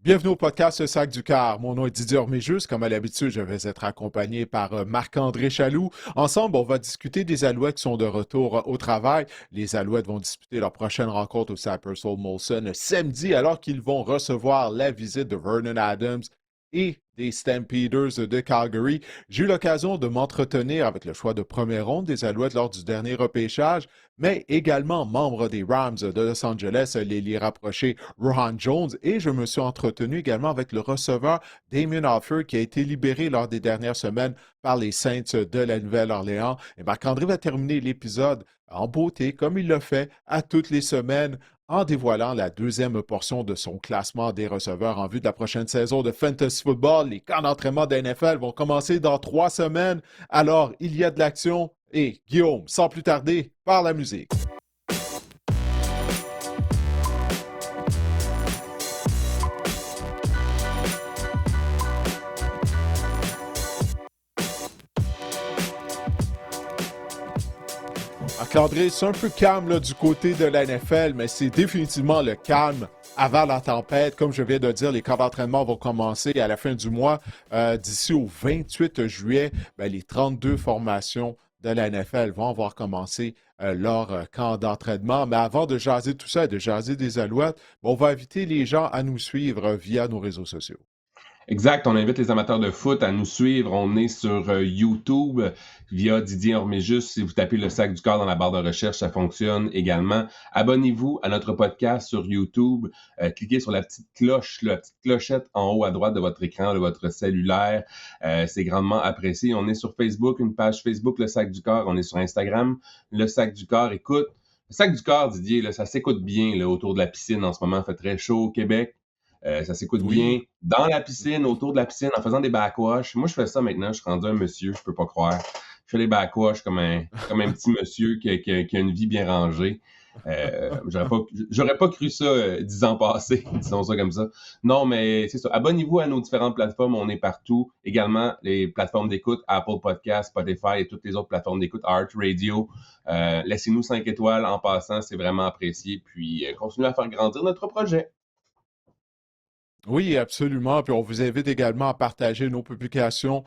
Bienvenue au podcast Le Sac du Car. Mon nom est Didier Orméjus. Comme à l'habitude, je vais être accompagné par Marc-André Chaloux. Ensemble, on va discuter des Alouettes qui sont de retour au travail. Les Alouettes vont disputer leur prochaine rencontre au Cypress Hall Molson samedi, alors qu'ils vont recevoir la visite de Vernon Adams et des Stampeders de Calgary. J'ai eu l'occasion de m'entretenir avec le choix de première ronde des Alouettes lors du dernier repêchage, mais également membre des Rams de Los Angeles, l'ailier rapproché Rohan Jones, et je me suis entretenu également avec le receveur Damien Offer qui a été libéré lors des dernières semaines par les Saints de la Nouvelle-Orléans. Et Marc-André va terminer l'épisode en beauté, comme il le fait à toutes les semaines, en dévoilant la deuxième portion de son classement des receveurs en vue de la prochaine saison de Fantasy Football. Les camps d'entraînement de la NFL vont commencer dans 3 semaines. Alors, il y a de l'action. Et Guillaume, sans plus tarder, par la musique. Marc-André, c'est un peu calme là, du côté de la NFL, mais c'est définitivement le calme avant la tempête. Comme je viens de dire, les camps d'entraînement vont commencer à la fin du mois. D'ici au 28 juillet, les 32 formations de la NFL vont avoir commencé leur camp d'entraînement. Mais avant de jaser tout ça et de jaser des Alouettes, on va inviter les gens à nous suivre via nos réseaux sociaux. Exact, on invite les amateurs de foot à nous suivre. On est sur YouTube via Didier Orméjus. Si vous tapez le sac du corps dans la barre de recherche, ça fonctionne également. Abonnez-vous à notre podcast sur YouTube. Cliquez sur la petite cloche, la petite clochette en haut à droite de votre écran, de votre cellulaire. C'est grandement apprécié. On est sur Facebook, une page Facebook, le sac du corps. On est sur Instagram, le sac du corps. Écoute, le sac du corps, Didier, là, ça s'écoute bien là, autour de la piscine en ce moment. Il fait très chaud au Québec. Ça s'écoute bien Oui. dans la piscine, autour de la piscine, en faisant des backwash. Moi, je fais ça maintenant. Je suis rendu un monsieur, je peux pas croire. Je fais les backwash comme un petit monsieur qui a une vie bien rangée. J'aurais pas cru ça 10 ans passés, disons ça comme ça. Non, mais c'est ça. Abonnez-vous à nos différentes plateformes. On est partout. Également, les plateformes d'écoute, Apple Podcasts, Spotify et toutes les autres plateformes d'écoute, Art Radio. Laissez-nous 5 étoiles en passant. C'est vraiment apprécié. Puis, continuez à faire grandir notre projet. Oui, absolument. Puis on vous invite également à partager nos publications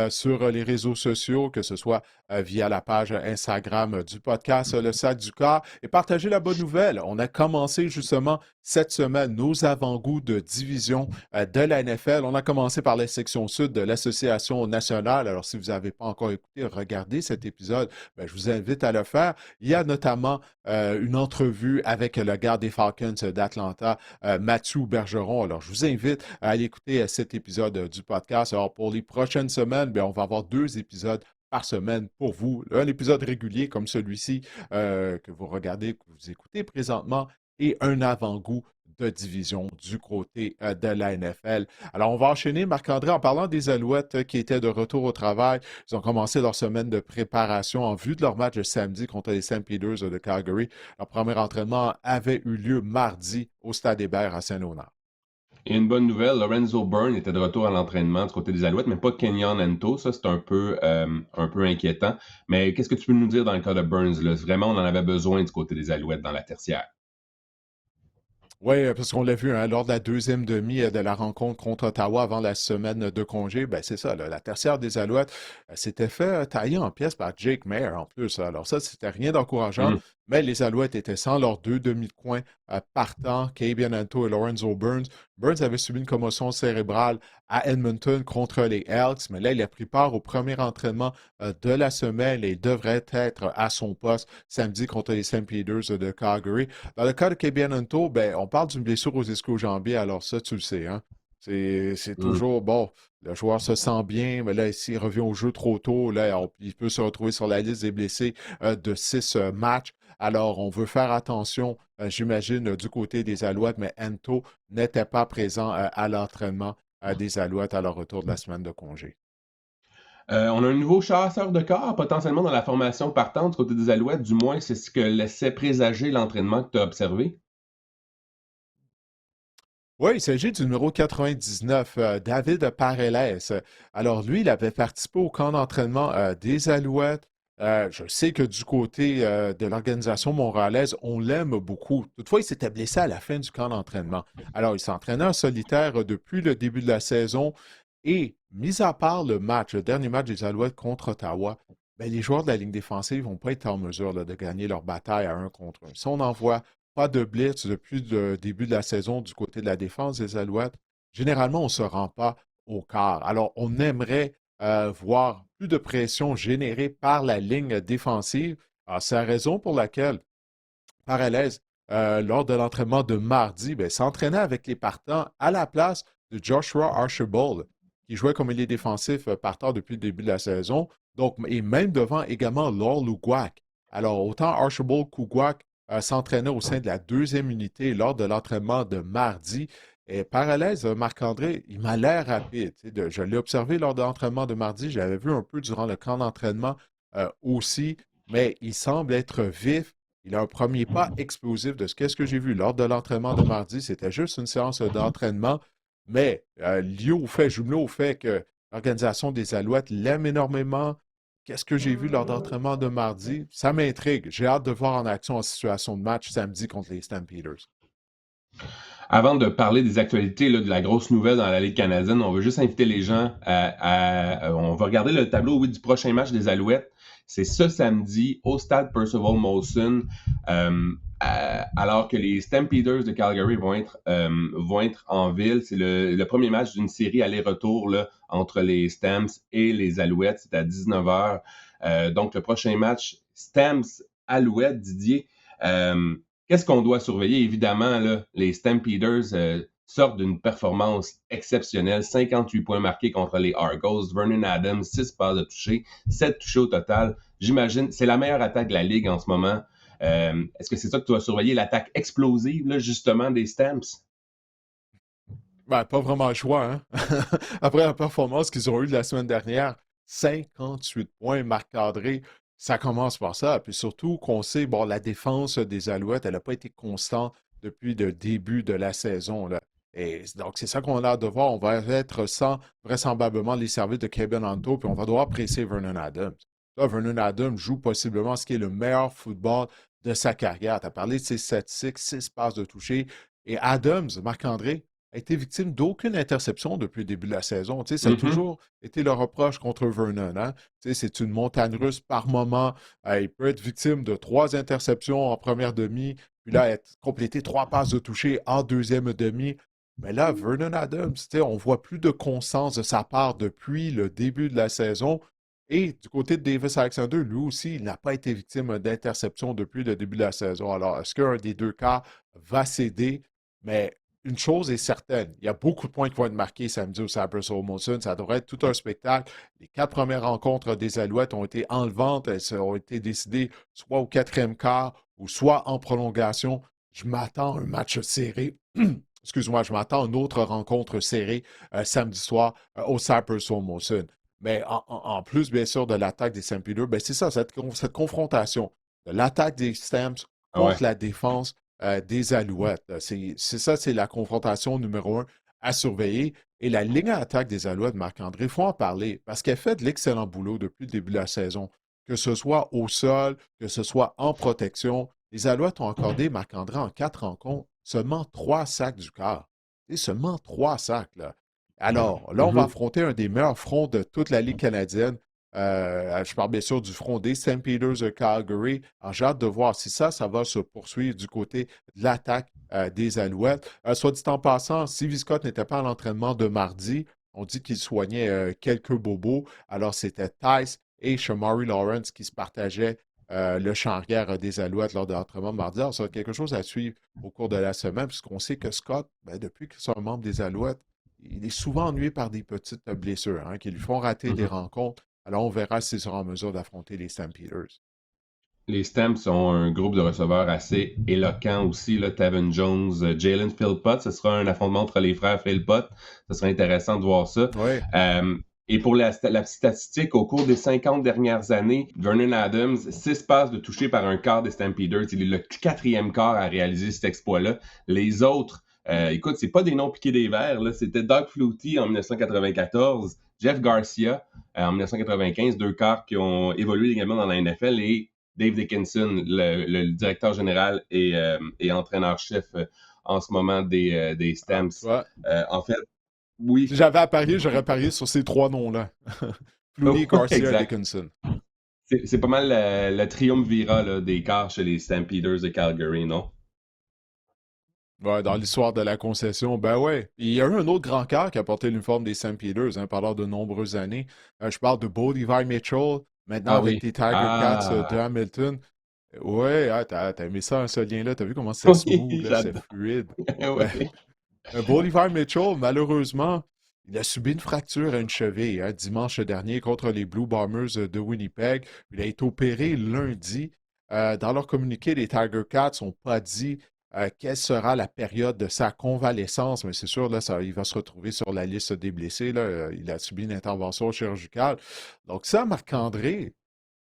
sur les réseaux sociaux, que ce soit via la page Instagram du podcast Le Sac du Corps. Et partager la bonne nouvelle. On a commencé justement cette semaine nos avant-goûts de division de la NFL. On a commencé par la section sud de l'Association nationale. Alors, si vous n'avez pas encore écouté, regardez cet épisode. Je vous invite à le faire. Il y a notamment une entrevue avec le garde des Falcons d'Atlanta, Mathieu Bergeron. Alors, je vous invite à aller écouter cet épisode du podcast. Alors, pour les prochaines semaines, on va avoir 2 épisodes par semaine pour vous. Un épisode régulier comme celui-ci que vous regardez, que vous écoutez présentement, et un avant-goût de division du côté de la NFL. Alors, on va enchaîner, Marc-André, en parlant des Alouettes qui étaient de retour au travail. Ils ont commencé leur semaine de préparation en vue de leur match de samedi contre les Stampeders de Calgary. Leur premier entraînement avait eu lieu mardi au Stade Hébert à Saint-Léonard. Et une bonne nouvelle, Lorenzo Byrne était de retour à l'entraînement du côté des Alouettes, mais pas Kenyon Ento. Ça, c'est un peu inquiétant. Mais qu'est-ce que tu peux nous dire dans le cas de Burns, là? Vraiment, on en avait besoin du côté des Alouettes dans la tertiaire. Oui, parce qu'on l'a vu lors de la deuxième demi de la rencontre contre Ottawa avant la semaine de congé, c'est ça, là, la tertiaire des Alouettes s'était fait tailler en pièces par Jake Mayer en plus. Alors ça, c'était rien d'encourageant, Mhm. mais les Alouettes étaient sans leurs deux demi de coin partants, Kabian Anto et Lorenzo Burns. Burns avait subi une commotion cérébrale à Edmonton contre les Elks, mais là, il a pris part au premier entraînement de la semaine et devrait être à son poste samedi contre les Stampeders de Calgary. Dans le cas de Kebianento, on parle d'une blessure aux ischio-jambiers, alors ça, tu le sais, hein? C'est Mhm. toujours, bon, le joueur se sent bien, mais là, s'il revient au jeu trop tôt, là, il peut se retrouver sur la liste des blessés de 6 matchs. Alors, on veut faire attention, j'imagine, du côté des Alouettes, mais Ento n'était pas présent à l'entraînement des Alouettes à leur retour de la semaine de congé. On a un nouveau chasseur de corps potentiellement dans la formation partante du côté des Alouettes. Du moins, c'est ce que laissait présager l'entraînement que tu as observé. Oui, il s'agit du numéro 99, David Pareles. Alors lui, il avait participé au camp d'entraînement des Alouettes Je sais que du côté de l'organisation montréalaise, on l'aime beaucoup. Toutefois, il s'était blessé à la fin du camp d'entraînement. Alors, il s'entraînait en solitaire depuis le début de la saison et, mis à part le match, le dernier match des Alouettes contre Ottawa, ben, les joueurs de la ligne défensive ne vont pas être en mesure là, de gagner leur bataille à un contre un. Si on n'envoie pas de blitz depuis le début de la saison du côté de la défense des Alouettes, généralement, on ne se rend pas au quart. Alors, on aimerait voir plus de pression générée par la ligne défensive. Alors, c'est la raison pour laquelle Parallèle, lors de l'entraînement de mardi, ben, s'entraînait avec les partants à la place de Joshua Archibald, qui jouait comme ailier défensif partant depuis le début de la saison, donc, et même devant également Laure Louguac. Alors, autant Archibald qu'Ouguac s'entraînaient au sein de la deuxième unité lors de l'entraînement de mardi. Et parallèle, Marc-André, il m'a l'air rapide. Je l'ai observé lors de l'entraînement de mardi, je l'avais vu un peu durant le camp d'entraînement aussi, mais il semble être vif. Il a un premier pas explosif de ce qu'est-ce que j'ai vu lors de l'entraînement de mardi. C'était juste une séance d'entraînement, mais lié au fait, jumelé au fait que l'organisation des Alouettes l'aime énormément. Qu'est-ce que j'ai vu lors de l'entraînement de mardi? Ça m'intrigue. J'ai hâte de voir en action en situation de match samedi contre les Stampeders. Avant de parler des actualités, là, de la grosse nouvelle dans la Ligue canadienne, on veut juste inviter les gens on va regarder le tableau, oui, du prochain match des Alouettes. C'est ce samedi au stade Percival Molson, alors que les Stampeders de Calgary vont être en ville. C'est le premier match d'une série aller-retour là, entre les Stamps et les Alouettes. C'est à 19h. Donc, le prochain match, Stamps-Alouettes, Didier. Qu'est-ce qu'on doit surveiller? Évidemment, là, les Stampeders sortent d'une performance exceptionnelle. 58 points marqués contre les Argos. Vernon Adams, 6 passes de toucher, 7 touchés au total. J'imagine, c'est la meilleure attaque de la Ligue en ce moment. Est-ce que c'est ça que tu dois surveiller, l'attaque explosive, là, justement, des Stamps? Ben, pas vraiment le choix, hein? Après la performance qu'ils ont eue la semaine dernière, 58 points marc-cadrés, ça commence par ça. Puis surtout qu'on sait, bon, la défense des Alouettes, elle n'a pas été constante depuis le début de la saison, là. Et donc, c'est ça qu'on a hâte de voir. On va être sans vraisemblablement les services de Kevin Anto, puis on va devoir presser Vernon Adams. Là, Vernon Adams joue possiblement ce qui est le meilleur football de sa carrière. Tu as parlé de ses statistiques, 6 passes de toucher. Et Adams, Marc-André, a été victime d'aucune interception depuis le début de la saison. Tu sais, ça a Mm-hmm. toujours été le reproche contre Vernon. Hein? Tu sais, c'est une montagne russe par moment. Il peut être victime de 3 interceptions en première demi, puis là, être complété 3 passes de toucher en deuxième demi. Mais là, Vernon Adams, tu sais, on voit plus de constance de sa part depuis le début de la saison. Et du côté de Davis Alexander, lui aussi, il n'a pas été victime d'interception depuis le début de la saison. Alors, est-ce qu'un des deux cas va céder? Mais une chose est certaine, il y a beaucoup de points qui vont être marqués samedi au Sabres Molson. Ça devrait être tout un spectacle. Les 4 premières rencontres des Alouettes ont été enlevantes. Elles ont été décidées soit au quatrième quart ou soit en prolongation. Je m'attends à un match serré. Excuse-moi, je m'attends à une autre rencontre serrée samedi soir au Sabres Molson. Mais en plus, bien sûr, de l'attaque des St. Peter, ben c'est ça, cette confrontation de l'attaque des Stamps Ah ouais. contre la défense des Alouettes. C'est ça, c'est la confrontation numéro un à surveiller. Et la ligne à attaque des Alouettes, Marc-André, il faut en parler parce qu'elle fait de l'excellent boulot depuis le début de la saison. Que ce soit au sol, que ce soit en protection, les Alouettes ont accordé, Marc-André, en 4 rencontres, seulement 3 sacs du quart. Et seulement 3 sacs, là. Alors, là, on va Mm-hmm. affronter un des meilleurs fronts de toute la Ligue canadienne. Je parle bien sûr du front des St. Peters de Calgary. Alors, j'ai hâte de voir si ça va se poursuivre du côté de l'attaque des Alouettes. Soit dit en passant, Stevie Scott n'était pas à l'entraînement de mardi. On dit qu'il soignait quelques bobos. Alors, c'était Tice et Shamari Lawrence qui se partageaient le champ arrière des Alouettes lors de l'entraînement de mardi. Alors, ça va être quelque chose à suivre au cours de la semaine, puisqu'on sait que Scott, ben, depuis qu'il est un membre des Alouettes, il est souvent ennuyé par des petites blessures hein, qui lui font rater des Mm-hmm. rencontres. Alors, on verra s'il sera en mesure d'affronter les Stampeders. Les Stamps sont un groupe de receveurs assez éloquent aussi. Là, Tavon Jones, Jalen Philpott, ce sera un affrontement entre les frères Philpott. Ce sera intéressant de voir ça. Oui. Et pour la statistique, au cours des 50 dernières années, Vernon Adams, 6 passes de toucher par un quart des Stampeders. Il est le quatrième quart à réaliser cet exploit-là. Les autres, écoute, c'est pas des noms piqués des verts. Là. C'était Doug Flutie en 1994, Jeff Garcia, en 1995, deux corps qui ont évolué également dans la NFL, et Dave Dickinson, le directeur général et entraîneur-chef en ce moment des Ah, Stamps. tu vois, En fait, si oui, j'avais à parier, j'aurais parié sur ces trois noms-là. Clooney, Garcia et exact. Dickinson. C'est pas mal le triumvirat là, des quarts chez les Stampeders de Calgary, non? Ouais, dans l'histoire de la concession, ben ouais. Il y a eu un autre grand quart qui a porté l'uniforme des St. Peters pendant de nombreuses années. Je parle de Bo Levi Mitchell, maintenant Ah avec oui. les Tiger Cats de Ah, Hamilton. Ouais, ah, t'as aimé ça, ce lien-là. T'as vu comment c'est smooth, oui, là, c'est j'adore. fluide. Ben, Oui. Bo Levi Mitchell, malheureusement, il a subi une fracture à une cheville dimanche dernier contre les Blue Bombers de Winnipeg. Il a été opéré lundi. Dans leur communiqué, les Tiger Cats n'ont pas dit quelle sera la période de sa convalescence, mais c'est sûr, là, il va se retrouver sur la liste des blessés. Là. Il a subi une intervention chirurgicale. Donc ça, Marc-André,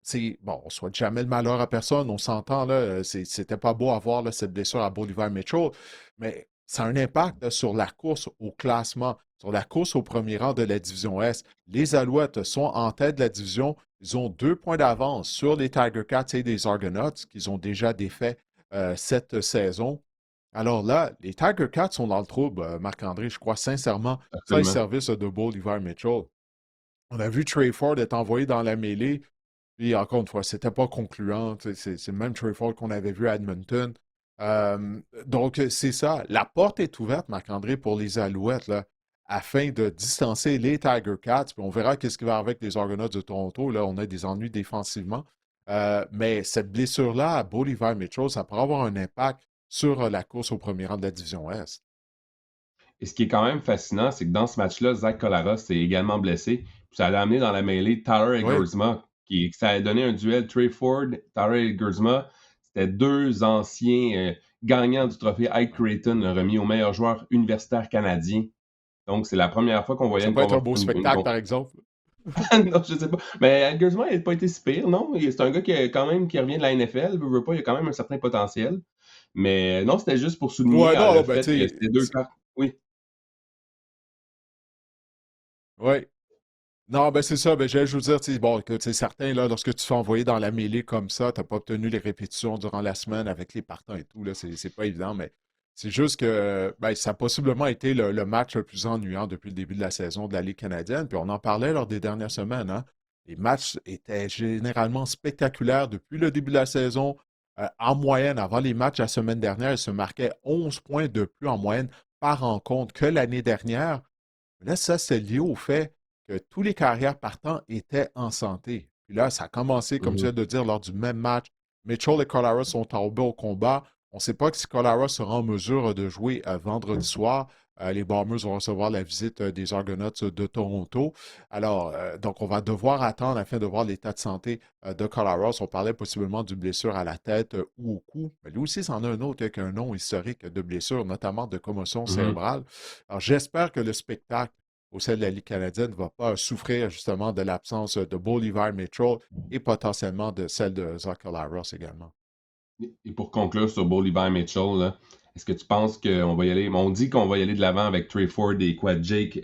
c'est bon, on ne souhaite jamais le malheur à personne, on s'entend, là, c'était pas beau à voir là, cette blessure à Bolivar Mitchell, mais ça a un impact là, sur la course au classement, sur la course au premier rang de la division Est. Les Alouettes sont en tête de la division. Ils ont 2 points d'avance sur les Tiger Cats et les Argonauts, qu'ils ont déjà défait cette saison. Alors là, les Tiger Cats sont dans le trouble, Marc-André, je crois sincèrement, sans les Absolument. services de Bolivar Mitchell. On a vu Trey Ford être envoyé dans la mêlée. Puis encore une fois, c'était pas concluant. C'est le même Trey Ford qu'on avait vu à Edmonton. Donc, c'est ça. La porte est ouverte, Marc-André, pour les Alouettes, là, afin de distancer les Tiger Cats. Puis on verra qu'est-ce qui va avec les Argonauts de Toronto. Là, on a des ennuis défensivement. Mais cette blessure-là à Bolivar Mitchell, ça pourrait avoir un impact sur la course au premier rang de la division Est. Et ce qui est quand même fascinant, c'est que dans ce match-là, Zach Collaros s'est également blessé. Puis ça l'a amené dans la mêlée Tyler Oui, Egersma, ça a donné un duel Trey Ford, Tyler Egersma. C'était deux anciens gagnants du trophée Ike Creighton, remis au meilleur joueur universitaire canadien. Donc, c'est la première fois qu'on voyait ça une, peut être un beau spectacle, par exemple. non, je sais pas. Mais Egersma, il n'a pas été si pire, non? C'est un gars quand même qui revient de la NFL, veut pas, il a quand même un certain potentiel. Mais non, c'était juste pour souligner Ouais, non, le ben, fait que tu ces deux sais, cartes. Oui. ouais. Non, ben c'est ça. Ben, je veux dire, tu sais, bon, que, tu sais, certains, là, lorsque tu te fais envoyer dans la mêlée comme ça, tu n'as pas obtenu les répétitions durant la semaine avec les partants et tout, là, c'est pas évident, mais c'est juste que ben, ça a possiblement été le match le plus ennuyant depuis le début de la saison de la Ligue canadienne. Puis on en parlait lors des dernières semaines, hein. Les matchs étaient généralement spectaculaires depuis le début de la saison. En moyenne, avant les matchs la semaine dernière, ils se marquaient 11 points de plus en moyenne par rencontre que l'année dernière. Là, ça, c'est lié au fait que tous les carrières partants étaient en santé. Puis là, ça a commencé, comme tu Mhm. viens de dire, lors du même match. Mitchell et Collara sont tombés au combat. On ne sait pas si Collara sera en mesure de jouer vendredi soir. Les Bombers vont recevoir la visite des Argonauts de Toronto. Alors, donc, on va devoir attendre afin de voir l'état de santé de Collara. On parlait possiblement d'une blessure à la tête ou au cou. Mais lui aussi, c'en a un autre avec un nom historique de blessure, notamment de commotion Mhm. cérébrale. Alors, j'espère que le spectacle au sein de la Ligue canadienne ne va pas souffrir justement de l'absence de Bolivar Mitchell et potentiellement de celle de Zach Ross également. Et pour conclure sur Bolivar Mitchell, là, est-ce que tu penses qu'on va y aller? On dit qu'on va y aller de l'avant avec Trey Ford et quoi, et Jake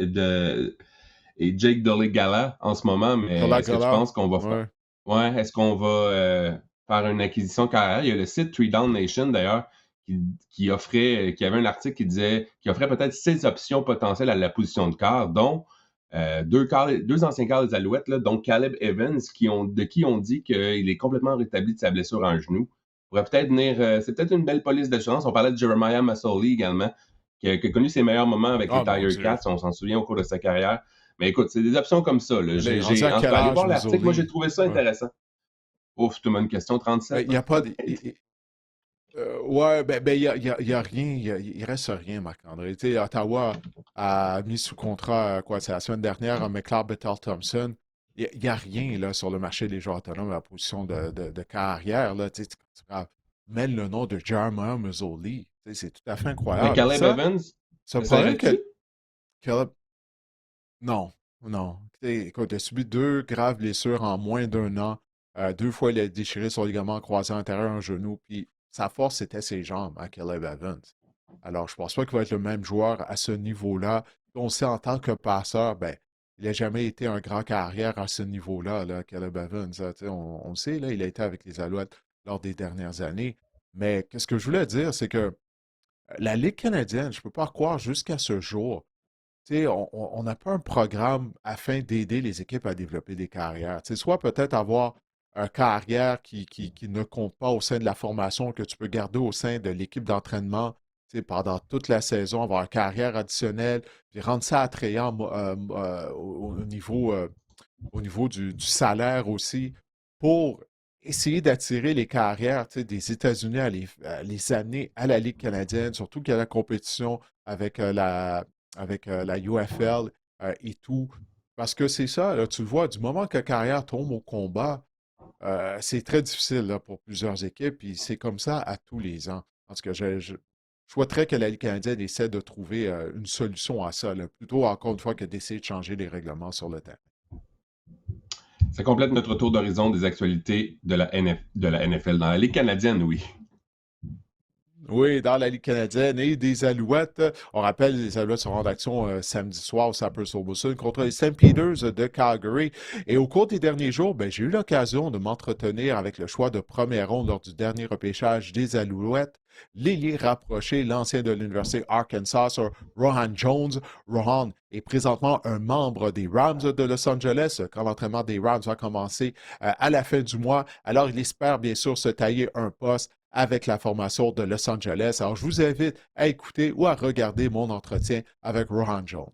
Dolegala en ce moment, mais Gala est-ce que tu Gala, penses qu'on va faire. ouais. Ouais, est-ce qu'on va faire une acquisition de carrière? Il y a le site Three Down Nation d'ailleurs qui avait un article qui offrait peut-être 6 options potentielles à la position de quart, dont deux anciens quarts des Alouettes, là, dont Caleb Evans, de qui on dit qu'il est complètement rétabli de sa blessure à un genou. Pourrait peut-être venir, c'est peut-être une belle police d'assurance. On parlait de Jeremiah Masoli également, qui a connu ses meilleurs moments avec les Ah mon Tiger Dieu. Cats, on s'en souvient au cours de sa carrière. Mais écoute, c'est des options comme ça. Là. Mais là, il est rendu à quel Allez âge, voir l'article, moi j'ai Mazzoli? trouvé ça Ouais. intéressant. Ouf, tu m'as une question, Ben, 37, il n'y a pas de. peut-être. Ouais, ben, il y a rien, il reste rien, Marc-André. Tu sais, Ottawa a mis sous contrat, quoi, c'est la semaine dernière, McLeod Bethel Thompson. Il n'y a rien là, sur le marché des joueurs autonomes à la position de carrière. Là, tu mêles le nom de Jeremiah Mazzoli. Tu sais, c'est tout à fait Mais incroyable. Puis Caleb ça, Evans, c'est un problème essaierais-tu? que non, non. Écoute, il a subi deux graves blessures en moins d'un an. 2 fois, il a déchiré son ligament croisé antérieur un genou. Puis sa force, c'était ses jambes, hein, Caleb Evans. Alors, je pense pas qu'il va être le même joueur à ce niveau-là. On sait en tant que passeur, ben, il n'a jamais été un grand carrière à ce niveau-là, là, Caleb Evans. On le sait, là, il a été avec les Alouettes lors des dernières années. Mais qu'est-ce que je voulais dire, c'est que la Ligue canadienne, je ne peux pas croire jusqu'à ce jour, on n'a pas un programme afin d'aider les équipes à développer des carrières. Soit peut-être avoir un carrière qui ne compte pas au sein de la formation, que tu peux garder au sein de l'équipe d'entraînement pendant toute la saison, avoir une carrière additionnelle, puis rendre ça attrayant au niveau du salaire aussi, pour essayer d'attirer les carrières des États-Unis à les amener à la Ligue canadienne, surtout qu'il y a la compétition avec la UFL et tout. Parce que c'est ça, là, tu le vois, du moment que la carrière tombe au combat, c'est très difficile là, pour plusieurs équipes, puis c'est comme ça à tous les ans. Parce que je souhaiterais que la Ligue canadienne essaie de trouver une solution à ça, là, plutôt encore une fois que d'essayer de changer les règlements sur le terrain. Ça complète notre tour d'horizon des actualités de la NFL. Dans la Ligue canadienne, oui. Oui, dans la Ligue canadienne et des Alouettes. On rappelle, les Alouettes seront en action samedi soir au Sappers Wilson contre les St. Peters de Calgary. Et au cours des derniers jours, ben, j'ai eu l'occasion de m'entretenir avec le choix de première ronde lors du dernier repêchage des Alouettes. L'ailier rapproché, l'ancien de l'Université Arkansas, Sir Rohan Jones. Rohan est présentement un membre des Rams de Los Angeles quand l'entraînement des Rams va commencer à la fin du mois. Alors, il espère bien sûr se tailler un poste avec la formation de Los Angeles. Alors, je vous invite à écouter ou à regarder mon entretien avec Rohan Jones.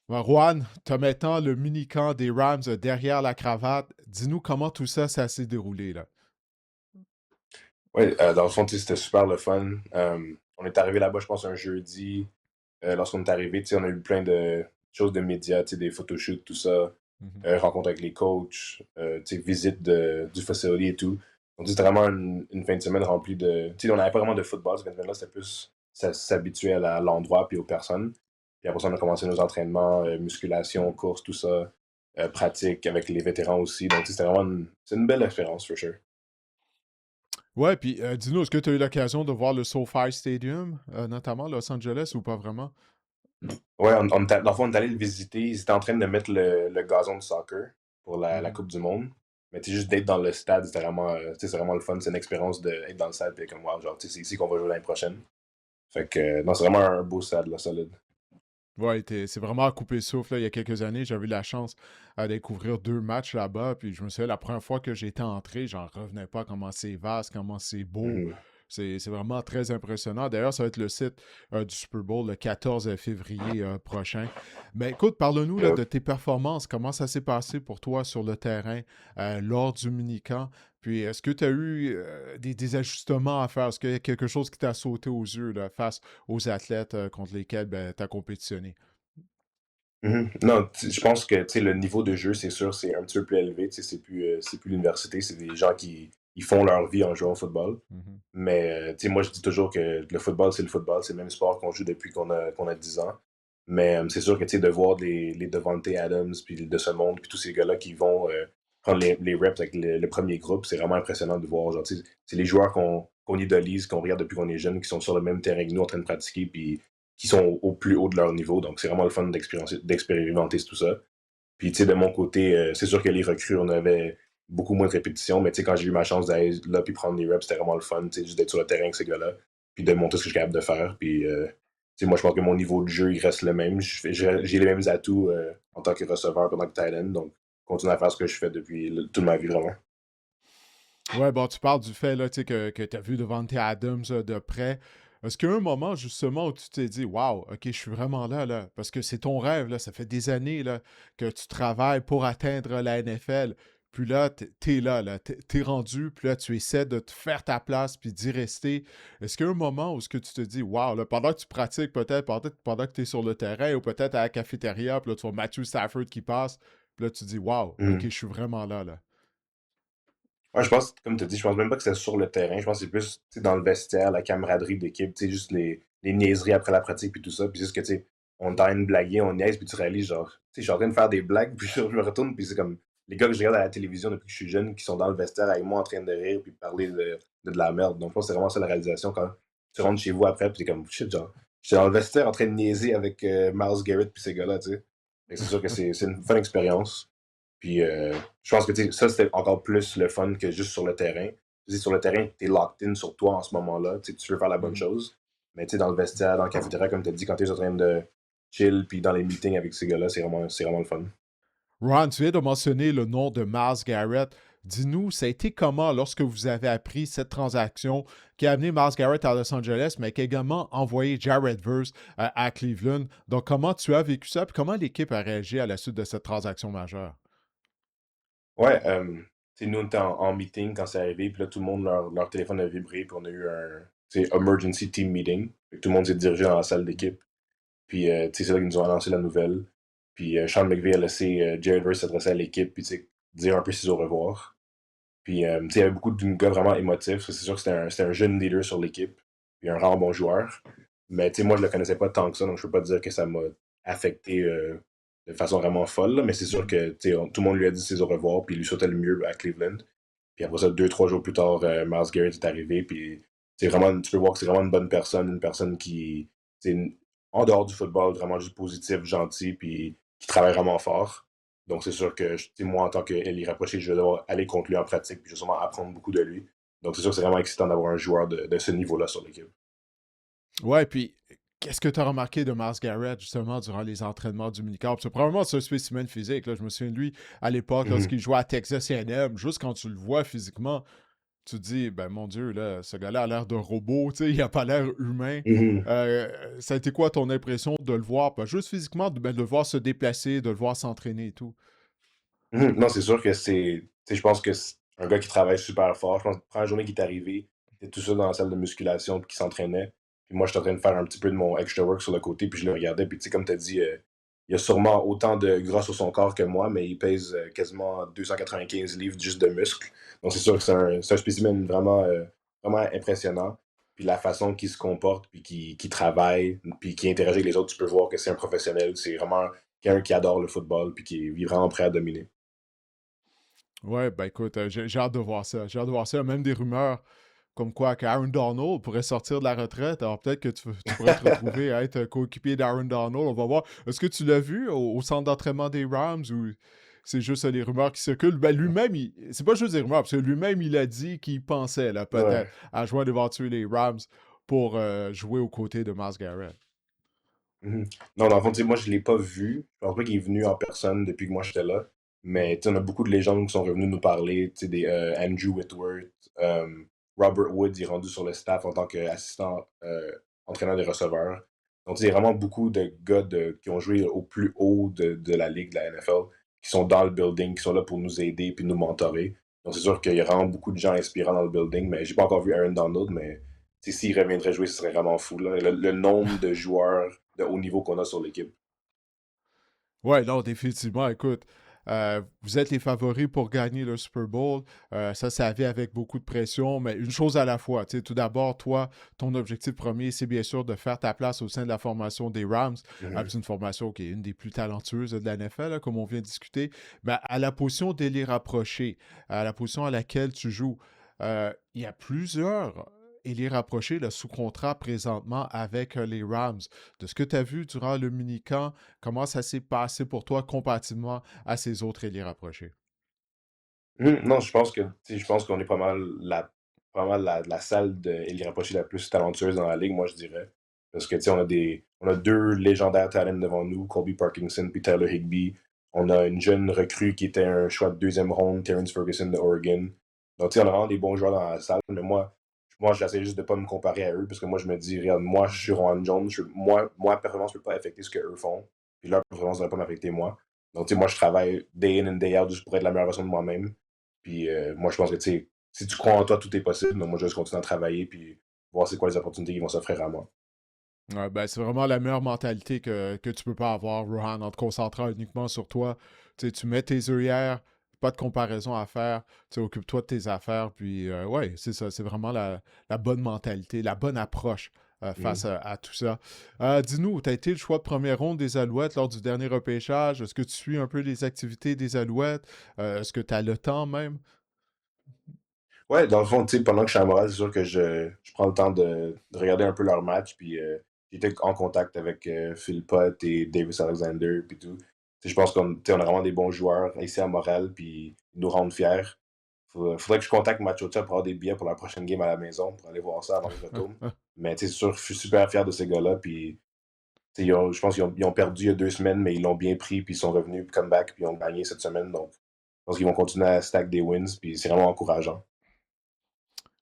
Ben, Juan, tu as maintenant le mini-camp des Rams derrière la cravate. Dis-nous comment tout ça, s'est déroulé, là. Oui, dans le fond, c'était super le fun. On est arrivé là-bas, je pense, un jeudi. Lorsqu'on est arrivé, on a eu plein de choses de médias, des photoshoots, tout ça, rencontre avec les coachs, visite du facility et tout. Donc, c'était vraiment une fin de semaine remplie de. On n'avait pas vraiment de football, cette fin de semaine-là, c'était plus s'habituer à l'endroit puis aux personnes. Puis après ça, on a commencé nos entraînements, musculation, course, tout ça, pratique avec les vétérans aussi. Donc, c'était vraiment c'est une belle expérience, for sure. Ouais, puis dis-nous, est-ce que tu as eu l'occasion de voir le SoFi Stadium, notamment Los Angeles, ou pas vraiment? Ouais, dans le fond, on est allé le visiter. Ils étaient en train de mettre le gazon de soccer pour la Coupe du Monde. Mais juste d'être dans le stade, c'était vraiment, c'est vraiment le fun. C'est une expérience d'être dans le stade et comme, wow, genre, c'est ici qu'on va jouer l'année prochaine. Fait que, non, c'est vraiment un beau stade, là, solide. Ouais, c'est vraiment à couper le souffle, là. Il y a quelques années, j'avais eu la chance à découvrir 2 matchs là-bas. Puis je me souviens, la première fois que j'étais entré, j'en revenais pas comment c'est vaste, comment c'est beau. Mhm. C'est vraiment très impressionnant. D'ailleurs, ça va être le site du Super Bowl le 14 février prochain. Mais écoute, parle-nous là, de tes performances. Comment ça s'est passé pour toi sur le terrain lors du mini-camp? Puis, est-ce que tu as eu des ajustements à faire? Est-ce qu'il y a quelque chose qui t'a sauté aux yeux là, face aux athlètes contre lesquels tu as compétitionné? Mhm. Non, je pense que le niveau de jeu, c'est sûr, c'est un petit peu plus élevé. C'est plus l'université, c'est des gens qui ils font leur vie en jouant au football. Mhm. Mais moi, je dis toujours que le football, c'est le football. C'est le même sport qu'on joue depuis qu'on a 10 ans. Mais c'est sûr que de voir les Devontae Adams, puis de ce monde, puis tous ces gars-là qui vont prendre les reps avec le premier groupe, c'est vraiment impressionnant de voir. Genre, c'est les joueurs qu'on idolise, qu'on regarde depuis qu'on est jeune, qui sont sur le même terrain que nous en train de pratiquer, puis qui sont au plus haut de leur niveau. Donc, c'est vraiment le fun d'expérimenter tout ça. Puis, de mon côté, c'est sûr que les recrues, on avait beaucoup moins de répétitions, mais quand j'ai eu ma chance d'aller là puis prendre les reps, c'était vraiment le fun, juste d'être sur le terrain avec ces gars-là, puis de montrer ce que je suis capable de faire. Puis, moi, je pense que mon niveau de jeu, il reste le même. J'ai les mêmes atouts en tant que receveur pendant que tight end, donc continuer à faire ce que je fais depuis toute ma vie, vraiment. Ouais, bon, tu parles du fait là, que tu as vu Devontae Adams de près. Est-ce qu'il y a un moment justement où tu t'es dit, waouh, ok, je suis vraiment là, là, parce que c'est ton rêve, là, ça fait des années là, que tu travailles pour atteindre la NFL. Puis là, t'es là, là, t'es rendu, puis là, tu essaies de te faire ta place, puis d'y rester. Est-ce qu'il y a un moment où ce que tu te dis, waouh, là, pendant que tu pratiques, peut-être pendant que tu es sur le terrain, ou peut-être à la cafétéria, puis là, tu vois Matthew Stafford qui passe, puis là, tu te dis, waouh, ok, je Mhm. suis vraiment là, là. Ouais, je pense, comme tu as dit, je pense même pas que c'est sur le terrain. Je pense que c'est plus dans le vestiaire, la camaraderie d'équipe, juste les niaiseries après la pratique puis tout ça. Puis juste que, on est en train de blaguer, on niaise, puis tu réalises, genre, je suis en train de faire des blagues, puis je me retourne, puis c'est comme les gars que je regarde à la télévision depuis que je suis jeune, qui sont dans le vestiaire avec moi en train de rire, puis parler de la merde. Donc, je pense que c'est vraiment ça la réalisation quand tu rentres chez vous après, puis t'es comme, shit, genre, j'étais dans le vestiaire en train de niaiser avec Miles Garrett, puis ces gars-là, tu sais. Fait que c'est sûr que c'est une bonne expérience. Puis je pense que ça, c'était encore plus le fun que juste sur le terrain. Tu sais, sur le terrain, tu es locked in sur toi en ce moment-là. Tu veux faire la bonne Mhm. chose. Mais tu sais, dans le vestiaire, dans le cafétéria, comme tu as dit, quand tu es en train de chill, puis dans les meetings avec ces gars-là, c'est vraiment le fun. Ron, tu viens de mentionner le nom de Myles Garrett. Dis-nous, ça a été comment lorsque vous avez appris cette transaction qui a amené Myles Garrett à Los Angeles, mais qui a également envoyé Jared Verse à Cleveland. Donc, comment tu as vécu ça, puis comment l'équipe a réagi à la suite de cette transaction majeure? Ouais, tu sais, nous, on était en meeting quand c'est arrivé, puis là, tout le monde, leur téléphone a vibré, puis on a eu un tu sais, emergency team meeting. Fait que tout le monde s'est dirigé dans la salle d'équipe. Puis, tu sais, c'est là qu'ils nous ont annoncé la nouvelle. Puis, Sean McVay a laissé Jared Verse s'adresser à l'équipe, puis, tu sais, dire un peu ses au revoir. Puis, tu sais, il y avait beaucoup de gars vraiment émotifs. C'est sûr que c'était un jeune leader sur l'équipe, puis un vraiment bon joueur. Mais, tu sais, moi, je le connaissais pas tant que ça, donc je peux pas dire que ça m'a affecté de façon vraiment folle, là. Mais c'est sûr que, tu sais, tout le monde lui a dit ses au revoir, puis il lui souhaitait le mieux à Cleveland. Puis après ça, 2, 3 jours plus tard, Myles Garrett est arrivé, puis c'est vraiment, tu peux voir que c'est vraiment une personne qui, tu sais, en dehors du football, vraiment juste positif, gentil, puis qui travaille vraiment fort. Donc, c'est sûr que moi, en tant qu'ailier rapproché, je vais devoir aller contre lui en pratique, puis je vais sûrement apprendre beaucoup de lui. Donc, c'est sûr que c'est vraiment excitant d'avoir un joueur de ce niveau-là sur l'équipe. Ouais, puis qu'est-ce que tu as remarqué de Myles Garrett, justement, durant les entraînements du minicamp? Parce que probablement, c'est un spécimen physique. Là. Je me souviens de lui à l'époque, Mhm. lorsqu'il jouait à Texas A&M. Juste quand tu le vois physiquement, tu te dis, ben mon Dieu, là, ce gars-là a l'air d'un robot, tu sais, il a pas l'air humain. Mhm. Ça a été quoi ton impression de le voir, pas juste physiquement, de le voir se déplacer, de le voir s'entraîner et tout? Mhm. Non, c'est sûr que c'est. Tu sais, je pense que c'est un gars qui travaille super fort. Je pense que la première journée qui est arrivé, il était tout seul dans la salle de musculation puis qui s'entraînait. Puis moi, j'étais en train de faire un petit peu de mon extra work sur le côté, puis je le regardais. Puis tu sais, comme tu as dit, il a sûrement autant de gras sur son corps que moi, mais il pèse quasiment 295 livres juste de muscles. Donc c'est sûr que c'est un spécimen vraiment, vraiment impressionnant. Puis la façon qu'il se comporte, puis qu'il travaille, puis qu'il interagit avec les autres, tu peux voir que c'est un professionnel. C'est vraiment quelqu'un qui adore le football, puis qui est vraiment prêt à dominer. Ouais, ben écoute, j'ai hâte de voir ça. J'ai hâte de voir ça. Même des rumeurs comme quoi qu'Aaron Donald pourrait sortir de la retraite. Alors peut-être que tu pourrais te retrouver à être coéquipier d'Aaron Donald. On va voir. Est-ce que tu l'as vu au centre d'entraînement des Rams ou c'est juste les rumeurs qui circulent? Ben lui-même, c'est pas juste des rumeurs, parce que lui-même, il a dit qu'il pensait là, Ouais. peut-être à joindre éventuellement les Rams pour jouer aux côtés de Myles Garrett. Mhm. Non, dans le fond, tu sais, moi, je l'ai pas vu. Je pense pas qu'il est venu en personne depuis que moi j'étais là. Mais tu sais, on a beaucoup de légendes qui sont revenues nous parler. Tu sais, des Andrew Whitworth, Robert Woods est rendu sur le staff en tant qu'assistant entraîneur des receveurs. Donc, tu sais, il y a vraiment beaucoup de gars qui ont joué au plus haut de la ligue, de la NFL, qui sont dans le building, qui sont là pour nous aider puis nous mentorer. Donc, c'est sûr qu'il y a vraiment beaucoup de gens inspirants dans le building. Mais j'ai pas encore vu Aaron Donald, mais tu sais, s'il reviendrait jouer, ce serait vraiment fou, là. Le nombre de joueurs de haut niveau qu'on a sur l'équipe. Ouais, non, définitivement. Écoute, vous êtes les favoris pour gagner le Super Bowl. Ça avait avec beaucoup de pression, mais une chose à la fois. Tu sais, tout d'abord, toi, ton objectif premier, c'est bien sûr de faire ta place au sein de la formation des Rams. Mhm. C'est une formation qui est une des plus talentueuses de la NFL, là, comme on vient de discuter. Mais à la position d'ailier rapproché, à la position à laquelle tu joues, il y a plusieurs ailiers rapprochés là, sous contrat présentement avec les Rams. De ce que tu as vu durant le mini-camp, comment ça s'est passé pour toi comparativement à ces autres ailiers rapprochés? Non, je pense que tu sais, je pense qu'on est pas mal la salle de Eli Rapproché la plus talentueuse dans la ligue, moi je dirais. Parce que tu sais, on a deux légendaires talents devant nous, Colby Parkinson puis Tyler Higbee. On a une jeune recrue qui était un choix de deuxième ronde, Terrence Ferguson de Oregon. Donc tu sais, on a vraiment des bons joueurs dans la salle, mais moi j'essaie juste de pas me comparer à eux, parce que moi je me dis, regarde, moi je suis Rohan Jones, moi performance peut pas affecter ce qu'eux font, puis leur performance ne va pas m'affecter moi. Donc tu sais, moi je travaille day in and day out juste pour être la meilleure version de moi-même. Puis moi, je pense que, tu sais, si tu crois en toi, tout est possible. Donc, moi, je vais juste continuer à travailler puis voir c'est quoi les opportunités qui vont s'offrir à moi. Ouais, ben, c'est vraiment la meilleure mentalité que tu peux pas avoir, Rohan, en te concentrant uniquement sur toi. Tu sais, tu mets tes œillères, pas de comparaison à faire. Tu sais, occupe-toi de tes affaires. Puis, ouais, c'est ça. C'est vraiment la bonne mentalité, la bonne approche face Mhm. à tout ça. Dis-nous, tu as été le choix de première ronde des Alouettes lors du dernier repêchage. Est-ce que tu suis un peu les activités des Alouettes? Est-ce que tu as le temps même? Ouais, dans le fond, tu sais, pendant que je suis à Montréal, c'est sûr que je prends le temps de regarder un peu leur match. Puis j'étais en contact avec Phil Pott et Davis Alexander, puis tout. Je pense qu'on a vraiment des bons joueurs ici à Montréal, puis ils nous rendent fiers. Faudrait que je contacte Machocha pour avoir des billets pour la prochaine game à la maison, pour aller voir ça avant que je retourne. Mais c'est sûr, je suis super fier de ces gars-là. Puis je pense qu'ils ont perdu il y a 2 semaines, mais ils l'ont bien pris, puis ils sont revenus, comeback, puis ils ont gagné cette semaine. Donc, je pense qu'ils vont continuer à stack des wins, puis c'est vraiment encourageant.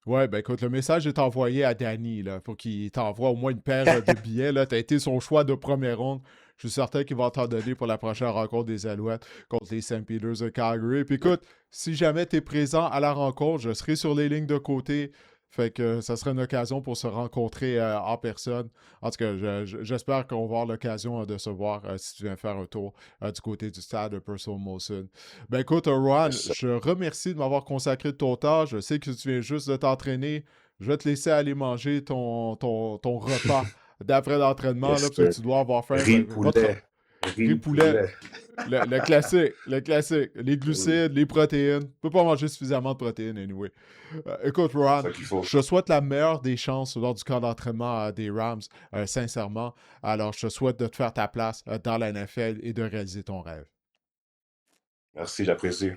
Ouais, ben écoute, le message est envoyé à Danny, là. Faut qu'il t'envoie au moins une paire de billets, là. T'as été son choix de première ronde. Je suis certain qu'il va t'en donner pour la prochaine rencontre des Alouettes contre les St. Peters de Calgary. Puis écoute, si jamais t'es présent à la rencontre, je serai sur les lignes de côté. Fait que ça sera une occasion pour se rencontrer en personne. En tout cas, j'espère qu'on va avoir l'occasion de se voir si tu viens faire un tour du côté du stade de Purcell Molson. Ben écoute, Ron, Yes, je remercie de m'avoir consacré de ton temps. Je sais que tu viens juste de t'entraîner. Je vais te laisser aller manger ton repas d'après l'entraînement, là, yes, parce que tu dois avoir faim. riz Votre poulet. riz Riz poulet, poulet. le classique, le classique. Les Oui, glucides, les protéines. Tu peux pas manger suffisamment de protéines, anyway. Écoute, c'est Ron, ça qu'il faut. je te souhaite la meilleure des chances lors du camp d'entraînement des Rams, sincèrement. Alors, je te souhaite de te faire ta place dans la NFL et de réaliser ton rêve. Merci, j'apprécie.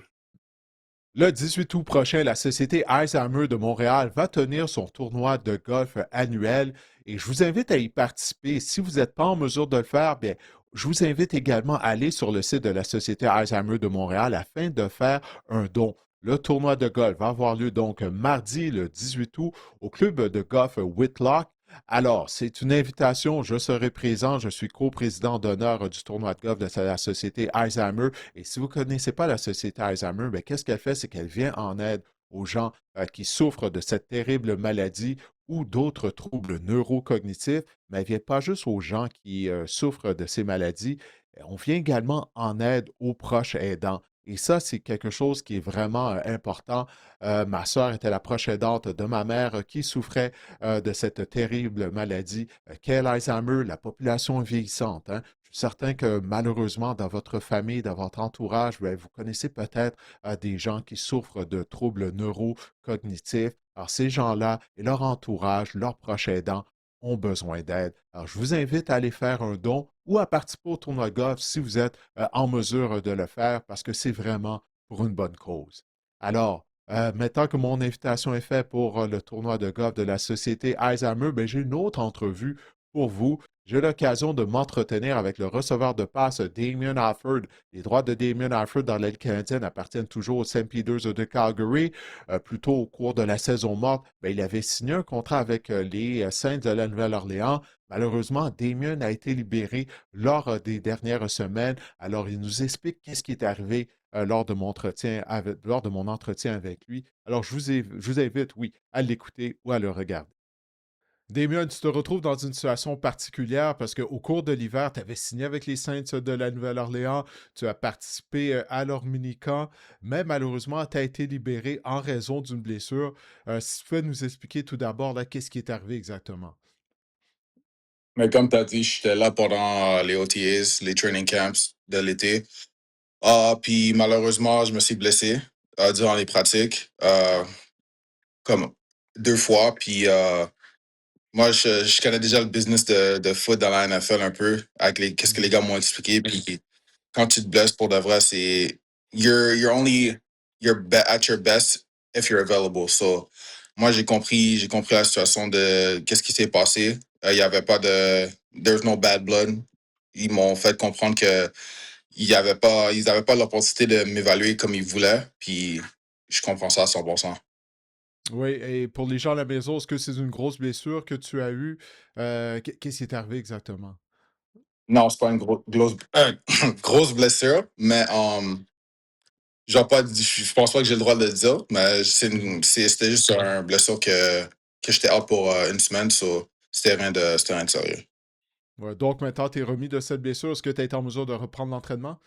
Le 18 août prochain, la société Alzheimer de Montréal va tenir son tournoi de golf annuel et je vous invite à y participer. Si vous n'êtes pas en mesure de le faire, bien, je vous invite également à aller sur le site de la société Alzheimer de Montréal afin de faire un don. Le tournoi de golf va avoir lieu donc mardi le 18 août au club de golf Whitlock. Alors, c'est une invitation, je serai présent, je suis coprésident d'honneur du tournoi de golf de la société Alzheimer. Et si vous ne connaissez pas la société Alzheimer, bien, qu'est-ce qu'elle fait? C'est qu'elle vient en aide aux gens qui souffrent de cette terrible maladie ou d'autres troubles neurocognitifs, mais elle ne vient pas juste aux gens qui souffrent de ces maladies. On vient également en aide aux proches aidants. Et ça, c'est quelque chose qui est vraiment important. Ma sœur était la proche aidante de ma mère qui souffrait de cette terrible maladie qu'est l'Alzheimer, la population vieillissante. Hein. Je suis certain que malheureusement, dans votre famille, dans votre entourage, bien, vous connaissez peut-être des gens qui souffrent de troubles neurocognitifs. Alors, ces gens-là et leur entourage, leurs proches aidants, ont besoin d'aide. Alors, je vous invite à aller faire un don ou à participer au tournoi de golf si vous êtes en mesure de le faire parce que c'est vraiment pour une bonne cause. Alors, maintenant que mon invitation est faite pour le tournoi de golf de la société Alzheimer, ben, j'ai une autre entrevue pour vous. J'ai l'occasion de m'entretenir avec le receveur de passe Damien Alford. Les droits de Damien Alford dans la Ligue canadienne appartiennent toujours aux St. Peters de Calgary. Plus tôt au cours de la saison morte, ben, il avait signé un contrat avec les Saints de la Nouvelle-Orléans. Malheureusement, Damien a été libéré lors des dernières semaines. Alors, il nous explique qu'est-ce qui est arrivé lors de mon entretien avec lui. Alors, je vous invite, oui, à l'écouter ou à le regarder. Damien, tu te retrouves dans une situation particulière parce qu'au cours de l'hiver, tu avais signé avec les Saints de la Nouvelle-Orléans, tu as participé à leur mini-camp, mais malheureusement, tu as été libéré en raison d'une blessure. Si tu peux nous expliquer tout d'abord, là, qu'est-ce qui est arrivé exactement? Mais comme tu as dit, j'étais là pendant les OTAs, les training camps de l'été. Puis malheureusement, je me suis blessé durant les pratiques, comme 2 fois. Puis moi, je connais déjà le business de foot dans la NFL un peu, avec qu'est-ce que les gars m'ont expliqué. Puis quand tu te blesses pour de vrai, c'est you're only at your best if you're available. So moi, j'ai compris la situation de qu'est-ce qui s'est passé. Il y avait pas de there's no bad blood. Ils m'ont fait comprendre que ils avaient pas l'opportunité de m'évaluer comme ils voulaient. Puis je comprends ça à 100%. Oui, et pour les gens à la maison, est-ce que c'est une grosse blessure que tu as eue? Qu'est-ce qui est arrivé exactement? Non, c'est pas une grosse blessure, mais genre pas, je pense pas que j'ai le droit de le dire, mais c'était juste une blessure que j'étais out pour une semaine, so c'était rien de sérieux. Ouais, donc maintenant, tu es remis de cette blessure. Est-ce que tu as été en mesure de reprendre l'entraînement?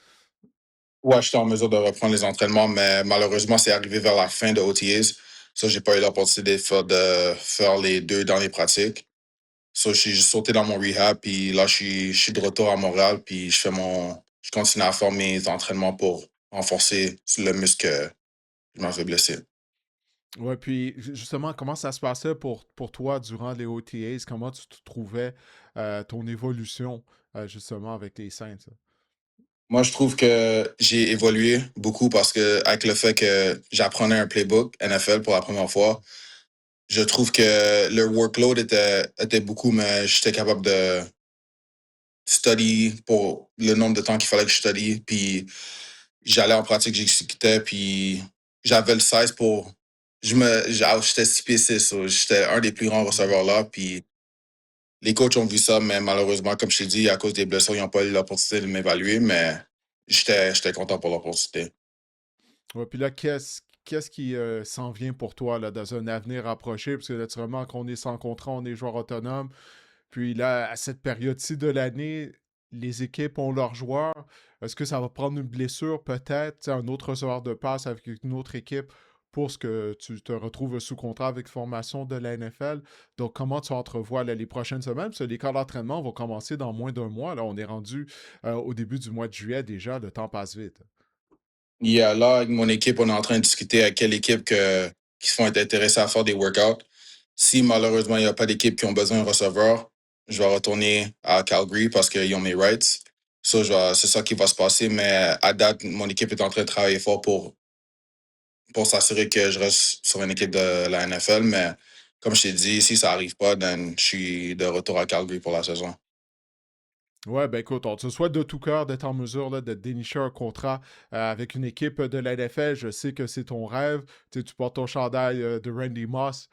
Ouais, j'étais en mesure de reprendre les entraînements, mais malheureusement, c'est arrivé vers la fin de OTAs. Ça, j'ai pas eu l'opportunité de faire les 2 dernières pratiques. So, j'ai juste sauté dans mon rehab, puis là, je suis de retour à Montréal, puis je continue à faire mes entraînements pour renforcer le muscle que je m'avais blessé. Ouais, puis justement, comment ça se passait pour toi durant les OTAs? Comment tu te trouvais ton évolution justement avec les Saints? Là? Moi, je trouve que j'ai évolué beaucoup parce que avec le fait que j'apprenais un playbook NFL pour la première fois, je trouve que le workload était beaucoup, mais j'étais capable de study pour le nombre de temps qu'il fallait que je study. Puis j'allais en pratique, j'exécutais, puis j'avais le size pour. J'étais 6 pieds 6, j'étais un des plus grands receveurs là. Puis les coachs ont vu ça, mais malheureusement, comme je t'ai dit, à cause des blessures, ils n'ont pas eu l'opportunité de m'évaluer, mais j'étais content pour l'opportunité. Ouais, puis là, qu'est-ce qui s'en vient pour toi là, dans un avenir approché? Parce que naturellement, quand on est sans contrat, on est joueur autonome. Puis là, à cette période-ci de l'année, les équipes ont leurs joueurs. Est-ce que ça va prendre une blessure, peut-être, tu sais, un autre receveur de passe avec une autre équipe pour ce que tu te retrouves sous contrat avec formation de la NFL? Donc, comment tu entrevois là, les prochaines semaines? Parce que les camps d'entraînement vont commencer dans moins d'un mois. Là, on est rendu au début du mois de juillet déjà. Le temps passe vite. Là, avec mon équipe, on est en train de discuter à quelle équipe qui se font être intéressés à faire des workouts. Si malheureusement, il n'y a pas d'équipe qui ont besoin de receveur, je vais retourner à Calgary parce qu'ils ont mes rights. C'est ça qui va se passer, mais à date, mon équipe est en train de travailler fort pour s'assurer que je reste sur une équipe de la NFL. Mais comme je t'ai dit, si ça n'arrive pas, then je suis de retour à Calgary pour la saison. Ouais, ben écoute, on te souhaite de tout cœur d'être en mesure là, de dénicher un contrat avec une équipe de la NFL. Je sais que c'est ton rêve. Tu portes ton chandail de Randy Moss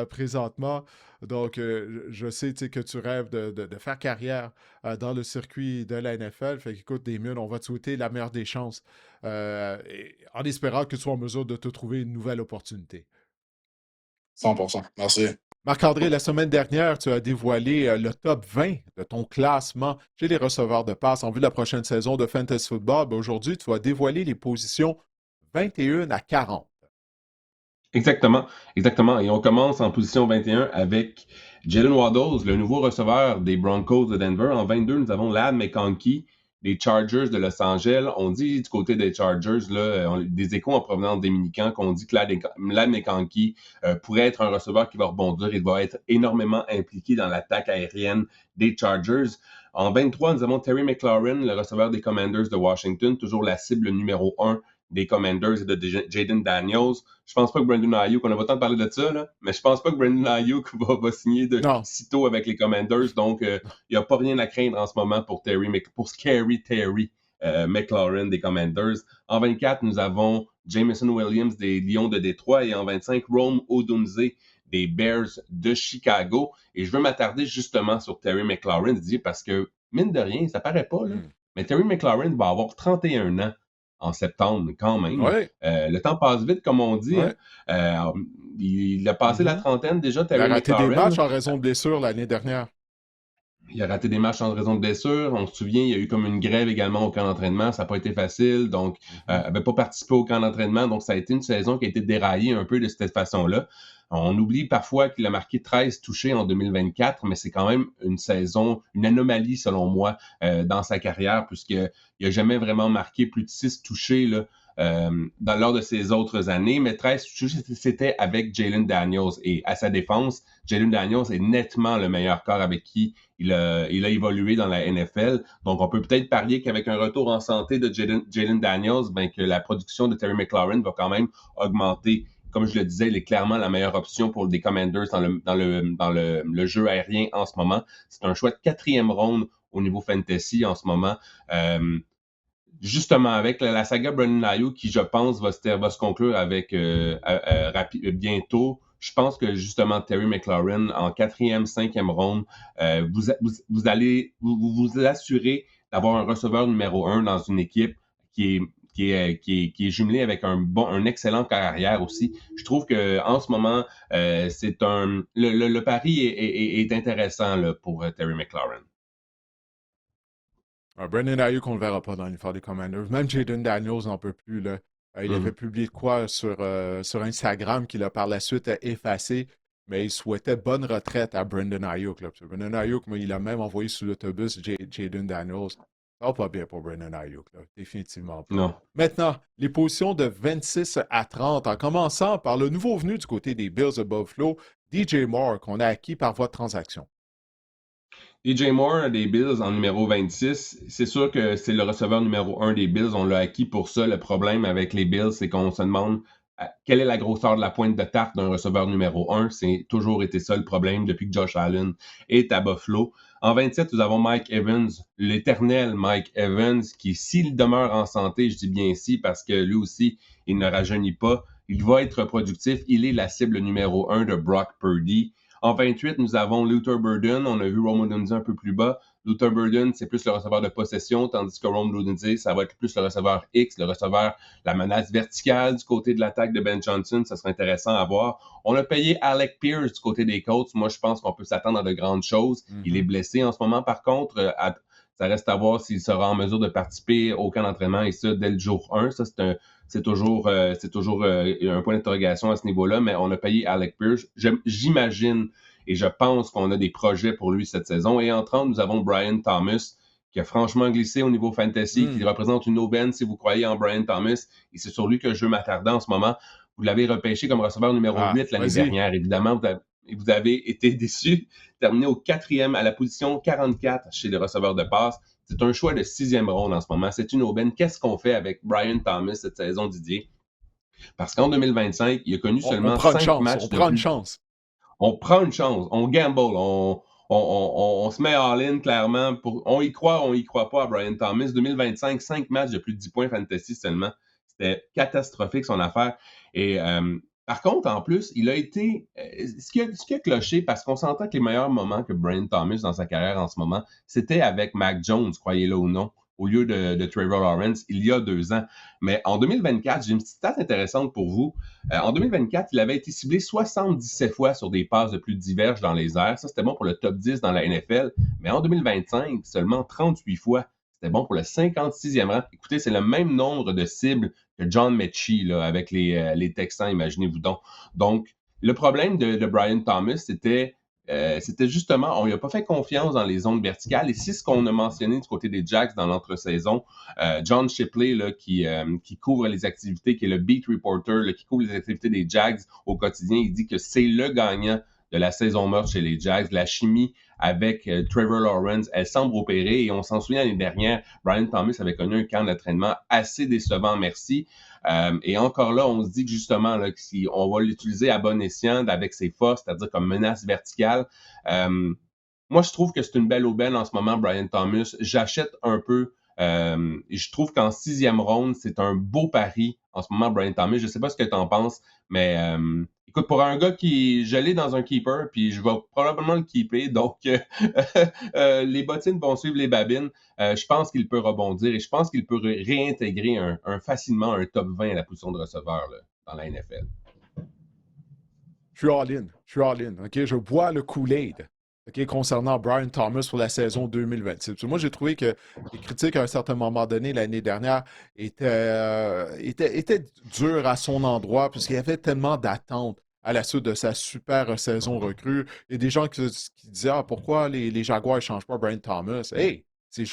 présentement. Donc, je sais que tu rêves de faire carrière dans le circuit de la NFL. Fait qu'écoute, Damien, on va te souhaiter la meilleure des chances en espérant que tu sois en mesure de te trouver une nouvelle opportunité. 100%. Merci. Marc-André, la semaine dernière, tu as dévoilé le top 20 de ton classement chez les receveurs de passe en vue de la prochaine saison de Fantasy Football. Ben, aujourd'hui, tu vas dévoiler les positions 21 à 40. Exactement, exactement. Et on commence en position 21 avec Jalen Waddles, le nouveau receveur des Broncos de Denver. En 22, nous avons Ladd McConkey des Chargers de Los Angeles. On dit du côté des Chargers, là, des échos en provenance des Dominicans, qu'on dit que Ladd McConkey pourrait être un receveur qui va rebondir. Il va être énormément impliqué dans l'attaque aérienne des Chargers. En 23, nous avons Terry McLaurin, le receveur des Commanders de Washington, toujours la cible numéro 1 des Commanders et de Jaden Daniels. Je pense pas que Brandon Ayuk, on a pas tant parlé de ça, là, mais je pense pas que Brandon Ayuk va signer de sitôt avec les Commanders. Donc, il n'y a pas rien à craindre en ce moment pour Scary Terry McLaurin des Commanders. En 24, nous avons Jameson Williams des Lions de Détroit et en 25, Rome Odunze des Bears de Chicago. Et je veux m'attarder justement sur Terry McLaurin, parce que, mine de rien, ça paraît pas, là, mais Terry McLaurin va avoir 31 ans en septembre, quand même. Ouais. Le temps passe vite, comme on dit. Ouais. Hein. Il a passé la trentaine déjà, Il a Terry raté McLaurin. des matchs en raison de blessures l'année dernière. Il a raté des matchs en raison de blessures. On se souvient, il y a eu comme une grève également au camp d'entraînement. Ça n'a pas été facile. Donc, il n'avait pas participé au camp d'entraînement. Donc, ça a été une saison qui a été déraillée un peu de cette façon-là. On oublie parfois qu'il a marqué 13 touchés en 2024, mais c'est quand même une saison, une anomalie selon moi dans sa carrière, puisqu'il n'a jamais vraiment marqué plus de 6 touchés là, lors de ses autres années, mais 13 touchés, c'était avec Jalen Daniels. Et à sa défense, Jalen Daniels est nettement le meilleur corps avec qui il a évolué dans la NFL. Donc, on peut peut-être parier qu'avec un retour en santé de Jalen Daniels, ben, que la production de Terry McLaurin va quand même augmenter. Comme je le disais, il est clairement la meilleure option pour les Commanders dans le jeu aérien en ce moment. C'est un choix de 4e ronde au niveau fantasy en ce moment. Justement, avec la saga Brandon Ayuk, qui, je pense, va se conclure avec bientôt. Je pense que, justement, Terry McLaurin, en 4e, 5e ronde, vous allez vous assurer d'avoir un receveur numéro 1 dans une équipe qui est jumelé avec un excellent carrière aussi. Je trouve que en ce moment, le pari est intéressant là, pour Terry McLaurin. Brandon Ayuk, on ne le verra pas dans l'uniforme des Commanders. Même Jaden Daniels n'en peut plus. Là. Il avait publié de quoi sur Instagram qu'il a par la suite effacé, mais il souhaitait bonne retraite à Brandon Ayuk. Là. Brandon Ayuk, il a même envoyé sous l'autobus Jaden Daniels. Ça va pas bien pour Brandon Ayuk, là. Définitivement pas. Non. Maintenant, les positions de 26 à 30, en commençant par le nouveau venu du côté des Bills de Buffalo, DJ Moore, qu'on a acquis par voie de transaction. DJ Moore des Bills en numéro 26, c'est sûr que c'est le receveur numéro 1 des Bills. On l'a acquis pour ça. Le problème avec les Bills, c'est qu'on se demande quelle est la grosseur de la pointe de tarte d'un receveur numéro 1. C'est toujours été ça le problème depuis que Josh Allen est à Buffalo. En 27, nous avons Mike Evans, l'éternel Mike Evans, qui, s'il demeure en santé, je dis bien si, parce que lui aussi, il ne rajeunit pas, il va être productif. Il est la cible numéro 1 de Brock Purdy. En 28, nous avons Luther Burden. On a vu Rome Odunze un peu plus bas. Luther Burden, c'est plus le receveur de possession, tandis que Rome Odunze, ça va être plus le receveur X, le receveur, la menace verticale du côté de l'attaque de Ben Johnson. Ça serait intéressant à voir. On a payé Alec Pierce du côté des Colts. Moi, je pense qu'on peut s'attendre à de grandes choses. Il est blessé en ce moment, par contre. Ça reste à voir s'il sera en mesure de participer au camp d'entraînement et ça dès le jour 1. Ça, c'est toujours un point d'interrogation à ce niveau-là, mais on a payé Alec Pierce. J'imagine et je pense qu'on a des projets pour lui cette saison. Et en 30, nous avons Brian Thomas, qui a franchement glissé au niveau fantasy, qui représente une aubaine si vous croyez en Brian Thomas. Et c'est sur lui que je veux m'attarder en ce moment. Vous l'avez repêché comme receveur numéro 8 l'année dernière. Évidemment, vous avez été déçu. Terminé au 4e à la position 44 chez les receveurs de passe. C'est un choix de 6e ronde en ce moment. C'est une aubaine. Qu'est-ce qu'on fait avec Brian Thomas cette saison, Didier? Parce qu'en 2025, il a connu seulement 5 matchs. On prend une chance. On prend une chance. On gamble. On se met all-in, clairement. On y croit pas à Brian Thomas. 2025, 5 matchs de plus de 10 points fantasy seulement. C'était catastrophique, son affaire. Et par contre, en plus, il a été... ce qui a cloché, parce qu'on s'entend que les meilleurs moments que Brian Thomas dans sa carrière en ce moment, c'était avec Mac Jones, croyez-le ou non, au lieu de Trevor Lawrence, il y a 2 ans. Mais en 2024, j'ai une petite stat intéressante pour vous. En 2024, il avait été ciblé 77 fois sur des passes de plus de 10 verges dans les airs. Ça, c'était bon pour le top 10 dans la NFL. Mais en 2025, seulement 38 fois. C'était bon pour le 56e rang. Écoutez, c'est le même nombre de cibles que John Mechie là, avec les Texans, imaginez-vous donc. Donc, le problème de Brian Thomas, c'était justement, on lui a pas fait confiance dans les zones verticales. Et c'est ce qu'on a mentionné du côté des Jags dans l'entre-saison. John Shipley, là, qui couvre les activités, qui est le beat reporter, là, qui couvre les activités des Jags au quotidien, il dit que c'est le gagnant de la saison morte chez les Jags. La chimie avec Trevor Lawrence, elle semble opérer. Et on s'en souvient l'année dernière, Brian Thomas avait connu un camp d'entraînement assez décevant, merci. Et encore là, on se dit que justement, là, que si on va l'utiliser à bon escient avec ses forces, c'est-à-dire comme menace verticale. Moi, je trouve que c'est une belle aubaine en ce moment, Brian Thomas. J'achète un peu. Et je trouve qu'en 6e ronde, c'est un beau pari en ce moment, Brian Thomas. Je ne sais pas ce que tu en penses, mais écoute, pour un gars qui... Je l'ai dans un keeper, puis je vais probablement le keeper, donc les bottines vont suivre les babines. Je pense qu'il peut rebondir et je pense qu'il peut réintégrer facilement un top 20 à la position de receveur là, dans la NFL. Je suis all-in. OK? Je bois le Kool-Aid. OK, concernant Brian Thomas pour la saison 2026. Moi, j'ai trouvé que les critiques à un certain moment donné l'année dernière étaient dures à son endroit puisqu'il y avait tellement d'attentes à la suite de sa super saison recrue. Il y a des gens qui disaient pourquoi les Jaguars ne changent pas Brian Thomas? Hey, c'était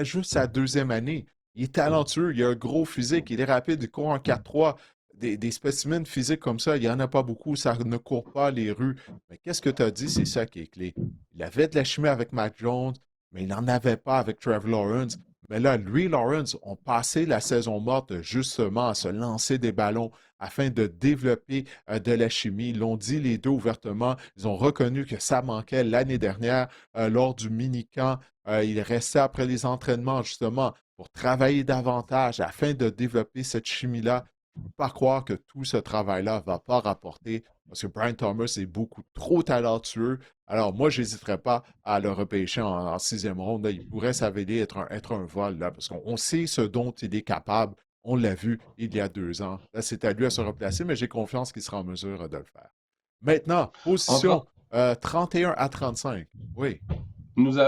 juste sa 2e année. Il est talentueux, il a un gros physique, il est rapide, il court en 4-3. Des spécimens physiques comme ça, il n'y en a pas beaucoup, ça ne court pas les rues. Mais qu'est-ce que tu as dit? C'est ça qui est clé. Il avait de la chimie avec Mac Jones, mais il n'en avait pas avec Trevor Lawrence. Mais là, lui, Lawrence, ont passé la saison morte justement à se lancer des ballons afin de développer de la chimie. Ils l'ont dit les deux ouvertement. Ils ont reconnu que ça manquait l'année dernière lors du mini-camp. Il restait après les entraînements justement pour travailler davantage afin de développer cette chimie-là. Je ne peux pas croire que tout ce travail-là ne va pas rapporter parce que Brian Thomas est beaucoup trop talentueux. Alors, moi, je n'hésiterais pas à le repêcher en 6e ronde. Là, il pourrait s'avéler être un vol, là, parce qu'on sait ce dont il est capable. On l'a vu il y a 2 ans. Là, c'est à lui à se replacer, mais j'ai confiance qu'il sera en mesure de le faire. Maintenant, position 31 à 35. Oui. Nous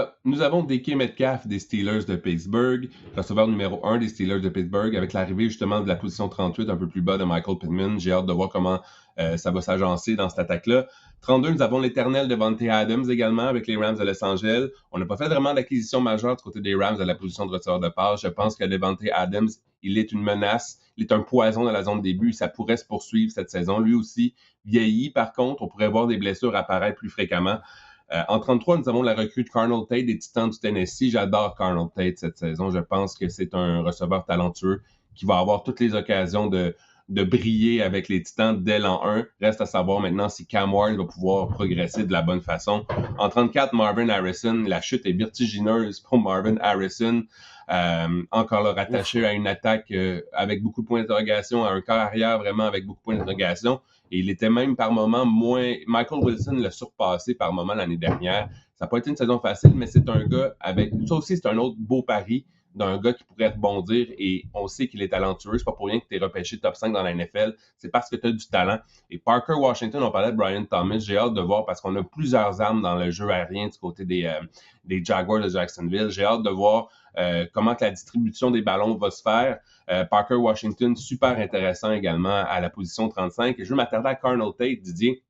avons DK Metcalf des Steelers de Pittsburgh, receveur numéro 1 des Steelers de Pittsburgh, avec l'arrivée justement de la position 38, un peu plus bas de Michael Pittman. J'ai hâte de voir comment ça va s'agencer dans cette attaque-là. 32, nous avons l'éternel Davante Adams également avec les Rams de Los Angeles. On n'a pas fait vraiment d'acquisition majeure du côté des Rams de la position de receveur de passe. Je pense que Davante Adams, il est une menace, il est un poison dans la zone de début. Ça pourrait se poursuivre cette saison. Lui aussi vieillit, par contre, on pourrait voir des blessures apparaître plus fréquemment. En 33, nous avons la recrue de Carnell Tate des Titans du Tennessee. J'adore Carnell Tate cette saison. Je pense que c'est un receveur talentueux qui va avoir toutes les occasions de briller avec les Titans dès l'an 1. Reste à savoir maintenant si Cam Ward va pouvoir progresser de la bonne façon. En 34, Marvin Harrison. La chute est vertigineuse pour Marvin Harrison. Encore là, rattaché à une attaque avec beaucoup de points d'interrogation, à un corps arrière vraiment avec beaucoup de points d'interrogation. Et il était même par moments moins... Michael Wilson l'a surpassé par moments l'année dernière. Ça n'a pas été une saison facile, mais c'est un gars avec... Ça aussi, c'est un autre beau pari d'un gars qui pourrait rebondir et on sait qu'il est talentueux. C'est pas pour rien que tu es repêché top 5 dans la NFL. C'est parce que tu as du talent. Et Parker Washington, on parlait de Brian Thomas. J'ai hâte de voir parce qu'on a plusieurs armes dans le jeu aérien du côté des Jaguars de Jacksonville. J'ai hâte de voir comment que la distribution des ballons va se faire. Parker Washington, super intéressant également à la position 35. Et je veux m'attarder à Carnell Tate, Didier,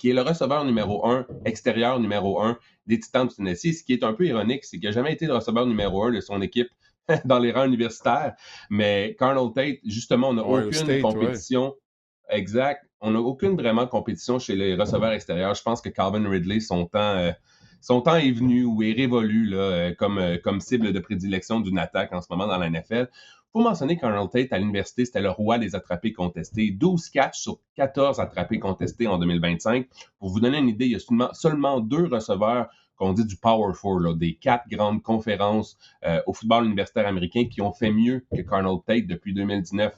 qui est le receveur numéro 1, extérieur numéro 1 des Titans du Tennessee. Ce qui est un peu ironique, c'est qu'il n'a jamais été le receveur numéro 1 de son équipe dans les rangs universitaires. Mais Carnell Tate, justement, on n'a aucune compétition. Ouais. Exact. On n'a aucune vraiment compétition chez les receveurs extérieurs. Je pense que Calvin Ridley, son temps est venu ou est révolu là, comme cible de prédilection d'une attaque en ce moment dans la NFL. Il faut mentionner qu'Arnold Tate, à l'université, c'était le roi des attrapés contestés. 12 catchs sur 14 attrapés contestés en 2025. Pour vous donner une idée, il y a seulement 2 receveurs qu'on dit du Power 4, là, des 4 grandes conférences au football universitaire américain qui ont fait mieux que Carnell Tate depuis 2019.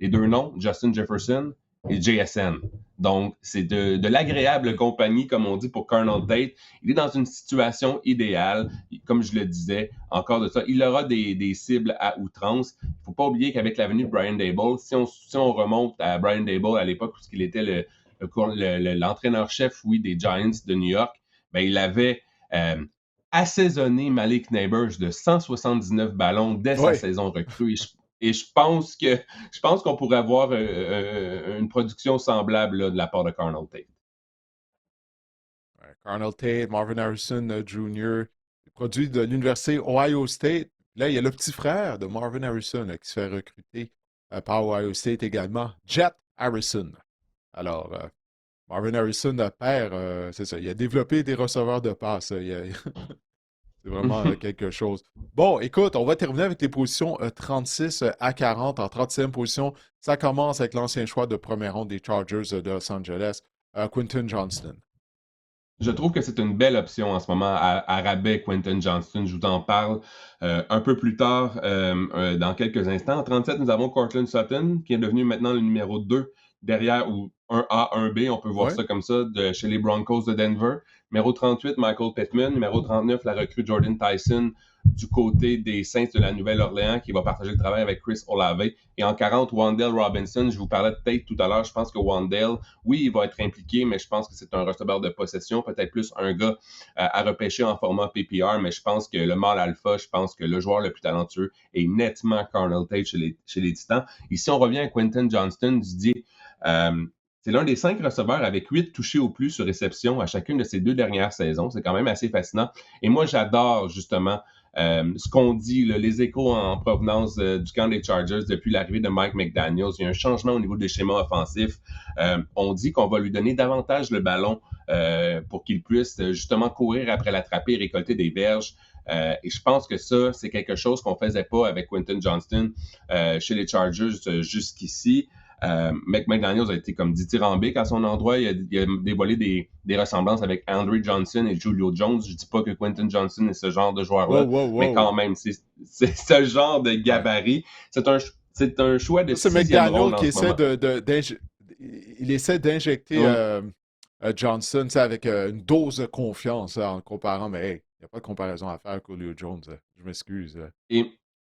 Les 2 noms, Justin Jefferson et JSN. Donc, c'est de l'agréable compagnie, comme on dit, pour Carnell Tate. Il est dans une situation idéale. Comme je le disais, encore de ça, il aura des cibles à outrance. Il ne faut pas oublier qu'avec la venue de Brian Daboll, si on remonte à Brian Daboll à l'époque où il était l'entraîneur-chef, oui, des Giants de New York, ben, il avait assaisonné Malik Neighbors de 179 ballons dès sa saison recrue. Et je pense qu'on pourrait avoir une production semblable là, de la part de Carnell Tate. Carnell Tate, Marvin Harrison Jr., produit de l'Université Ohio State. Là, il y a le petit frère de Marvin Harrison qui se fait recruter par Ohio State également, Jet Harrison. Alors, Marvin Harrison, père, c'est ça, il a développé des receveurs de passe. C'est vraiment quelque chose. Bon, écoute, on va terminer avec les positions 36 à 40. En 36e position, ça commence avec l'ancien choix de première ronde des Chargers de Los Angeles, Quentin Johnston. Je trouve que c'est une belle option en ce moment à rabais, Quentin Johnston. Je vous en parle un peu plus tard, dans quelques instants. En 37, nous avons Courtland Sutton, qui est devenu maintenant le numéro 2 derrière, ou 1A, 1B, on peut voir ça comme ça, chez les Broncos de Denver. Numéro 38, Michael Pittman. Numéro 39, la recrue Jordan Tyson du côté des Saints de la Nouvelle-Orléans qui va partager le travail avec Chris Olave. Et en 40, Wan'Dale Robinson. Je vous parlais de Tate tout à l'heure. Je pense que Wan'Dale, oui, il va être impliqué, mais je pense que c'est un receveur de possession, peut-être plus un gars à repêcher en format PPR, mais je pense que le mâle alpha, je pense que le joueur le plus talentueux est nettement Carnell Tate chez les Titans. Ici, on revient à Quentin Johnston, Didier. C'est l'un des 5 receveurs avec 8 touchés au plus sur réception à chacune de ces 2 dernières saisons. C'est quand même assez fascinant. Et moi, j'adore justement ce qu'on dit, là, les échos en provenance du camp des Chargers depuis l'arrivée de Mike McDaniels. Il y a un changement au niveau des schémas offensifs. On dit qu'on va lui donner davantage le ballon pour qu'il puisse justement courir après l'attraper et récolter des verges. Et je pense que ça, c'est quelque chose qu'on ne faisait pas avec Quentin Johnston chez les Chargers jusqu'ici. McDaniels a été comme dithyrambique à son endroit. Il a dévoilé des ressemblances avec Andre Johnson et Julio Jones. Je ne dis pas que Quentin Johnston est ce genre de joueur-là, mais quand même, c'est ce genre de gabarit. C'est un choix de sixième ronde en ce moment. Il essaie d'injecter Johnson avec une dose de confiance en comparant, mais hey, il n'y a pas de comparaison à faire avec Julio Jones. Je m'excuse.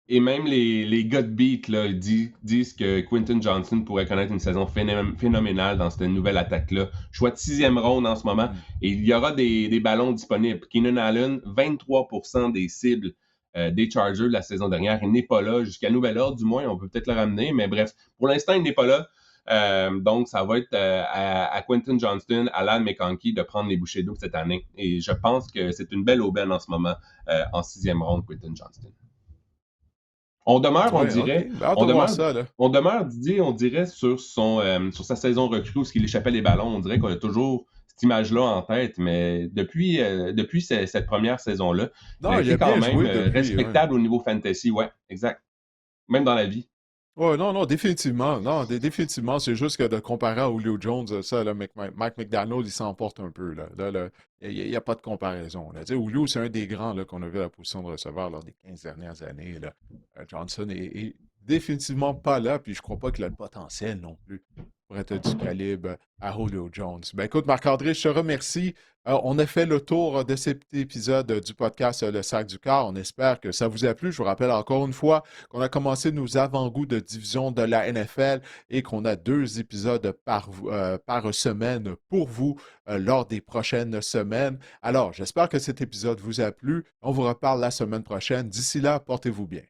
Et même les gars de beat là, disent que Quentin Johnston pourrait connaître une saison phénoménale dans cette nouvelle attaque-là. Choix de 6e ronde en ce moment. Et il y aura des ballons disponibles. Keenan Allen, 23% des cibles des Chargers la saison dernière. Il n'est pas là. Jusqu'à nouvel ordre, du moins, on peut peut-être le ramener. Mais bref, pour l'instant, il n'est pas là. Donc, ça va être à Quentin Johnston, à Alan McConkey de prendre les bouchées d'eau cette année. Et je pense que c'est une belle aubaine en ce moment en 6e ronde, Quentin Johnston. On demeure, on dirait, okay. On demeure, Didier, on dirait sur sa saison recrue, où il échappait les ballons, on dirait qu'on a toujours cette image-là en tête, mais depuis cette première saison-là, il Non, a il a été quand bien même joué depuis, ouais. respectable au niveau fantasy, ouais, exact. Même dans la vie. Ouais, non, non, définitivement. Non, définitivement, c'est juste que de comparer à Julio Jones, ça, là, Mike McDonald, il s'emporte un peu. Là, il n'y a pas de comparaison. Là. Tu sais, Julio, c'est un des grands là, qu'on a vu à la position de receveur lors des 15 dernières années. Là. Johnson est définitivement pas là, puis je crois pas qu'il a le potentiel non plus pour être du calibre à Julio Jones. Ben écoute, Marc-André, je te remercie. On a fait le tour de cet épisode du podcast Le Sac du Cœur. On espère que ça vous a plu. Je vous rappelle encore une fois qu'on a commencé nos avant-goûts de division de la NFL et qu'on a 2 épisodes par semaine pour vous lors des prochaines semaines. Alors, j'espère que cet épisode vous a plu. On vous reparle la semaine prochaine. D'ici là, portez-vous bien.